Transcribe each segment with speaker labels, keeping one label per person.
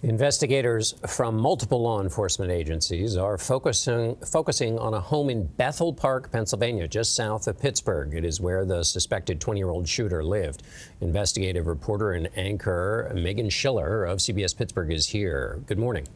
Speaker 1: Investigators from multiple law enforcement agencies are focusing on a home in Bethel Park, Pennsylvania, just south of Pittsburgh. It is where the suspected 20-year-old shooter lived. Investigative reporter and anchor Meghan Schiller of CBS Pittsburgh is here. Good morning.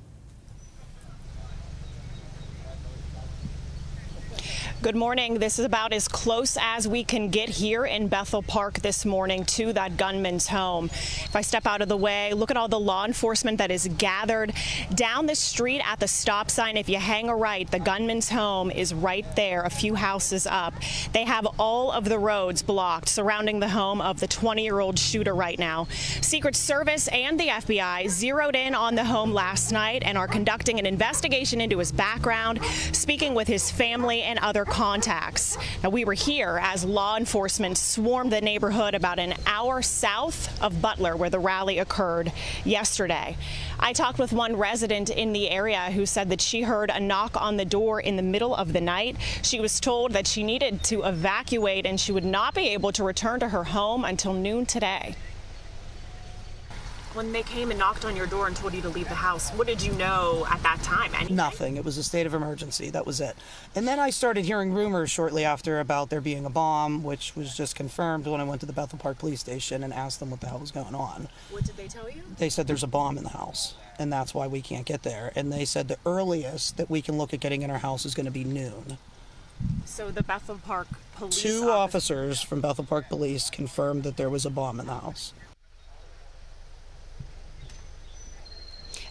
Speaker 2: Good morning. This is about as close as we can get here in Bethel Park this morning to that gunman's home. If I step out of the way, look at all the law enforcement that is gathered down the street at the stop sign. If you hang a right, the gunman's home is right there, a few houses up. They have all of the roads blocked surrounding the home of the 20-year-old shooter right now. Secret Service and the FBI zeroed in on the home last night and are conducting an investigation into his background, speaking with his family and other contacts. Now, we were here as law enforcement swarmed the neighborhood about an hour south of Butler, where the rally occurred yesterday. I talked with one resident in the area who said that she heard a knock on the door in the middle of the night. She was told that she needed to evacuate and she would not be able to return to her home until noon today. When they came and knocked on your door and told you to leave the house, what did you know at that time? Anything?
Speaker 3: Nothing. It was a state of emergency. That was it. And then I started hearing rumors shortly after about there being a bomb, which was just confirmed when I went to the Bethel Park police station and asked them what the hell was going on.
Speaker 2: What did they tell you?
Speaker 3: They said there's a bomb in the house, and that's why we can't get there. And they said the earliest that we can look at getting in our house is going to be noon.
Speaker 2: So the Bethel Park police...
Speaker 3: Two officers from Bethel Park Police confirmed that there was a bomb in the house.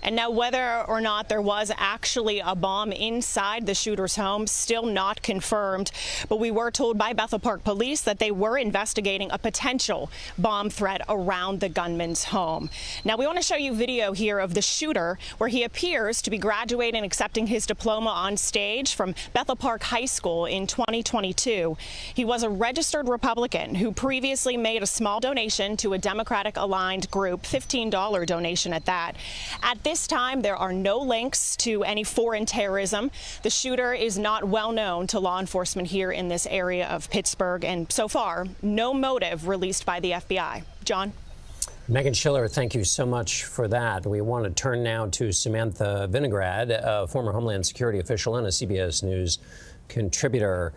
Speaker 2: And now whether or not there was actually a bomb inside the shooter's home, still not confirmed. But we were told by Bethel Park Police that they were investigating a potential bomb threat around the gunman's home. Now, we want to show you video here of the shooter where he appears to be graduating and accepting his diploma on stage from Bethel Park High School in 2022. He was a registered Republican who previously made a small donation to a Democratic-aligned group, $15 donation at that. At this time, there are no links to any foreign terrorism. The shooter is not well known to law enforcement here in this area of Pittsburgh, and so far, no motive released by the FBI. John?
Speaker 1: Meghan Schiller, thank you so much for that. We want to turn now to Samantha Vinograd, a former Homeland Security official and a CBS News contributor.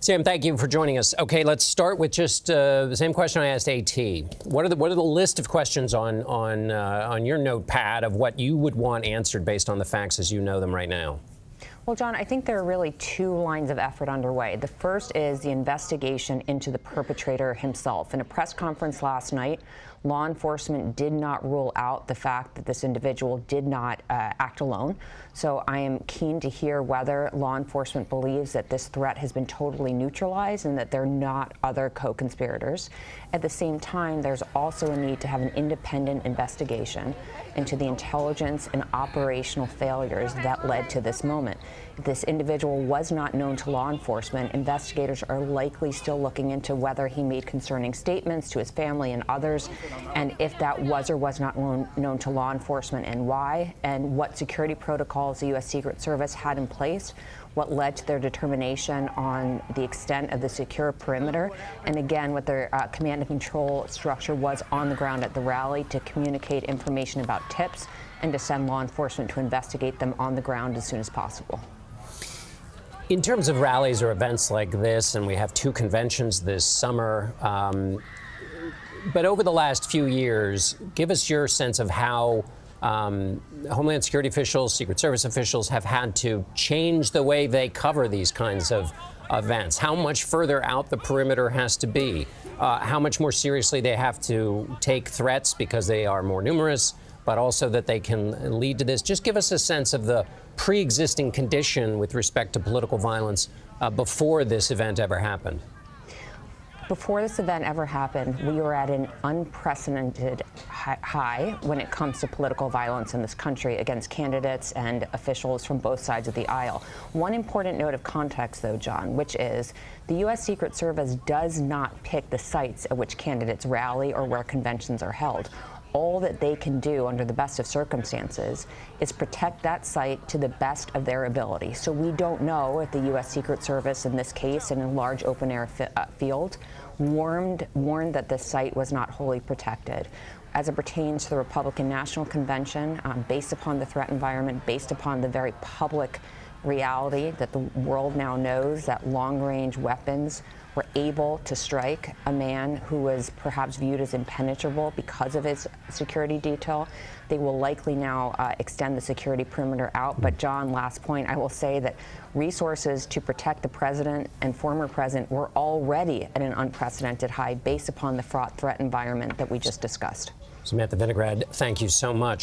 Speaker 1: Sam, thank you for joining us. Okay, let's start with just the same question I asked AT. What are the list of questions on your notepad of what you would want answered based on the facts as you know them right now?
Speaker 4: Well, John, I think there are really two lines of effort underway. The first is the investigation into the perpetrator himself. In a press conference last night, law enforcement did not rule out the fact that this individual did not act alone. So I am keen to hear whether law enforcement believes that this threat has been totally neutralized and that there are not other co-conspirators. At the same time, there's also a need to have an independent investigation into the intelligence and operational failures that led to this moment. If this individual was not known to law enforcement, investigators are likely still looking into whether he made concerning statements to his family and others, and if that was or was not known to law enforcement and why, and what security protocols the U.S. Secret Service had in place, what led to their determination on the extent of the secure perimeter, and again, what their command and control structure was on the ground at the rally to communicate information about tips and to send law enforcement to investigate them on the ground as soon as possible.
Speaker 1: In terms of rallies or events like this, and we have two conventions this summer, but over the last few years, give us your sense of how Homeland Security officials, Secret Service officials have had to change the way they cover these kinds of events. How much further out the perimeter has to be, how much more seriously they have to take threats because they are more numerous, but also that they can lead to this. Just give us a sense of the pre-existing condition with respect to political violence before this event ever happened.
Speaker 4: Before this event ever happened, we were at an unprecedented high when it comes to political violence in this country against candidates and officials from both sides of the aisle. One important note of context, though, John, which is the U.S. Secret Service does not pick the sites at which candidates rally or where conventions are held. All that they can do under the best of circumstances is protect that site to the best of their ability. So we don't know if the U.S. Secret Service, in this case, in a large open-air field, warned that this site was not wholly protected. as it pertains to the Republican National Convention, based upon the threat environment, based upon the very public reality that the world now knows that long-range weapons were able to strike a man who was perhaps viewed as impenetrable because of his security detail. They will likely now extend the security perimeter out. But John, last point, I will say that resources to protect the president and former president were already at an unprecedented high based upon the fraught threat environment that we just discussed.
Speaker 1: Samantha Vinograd, thank you so much.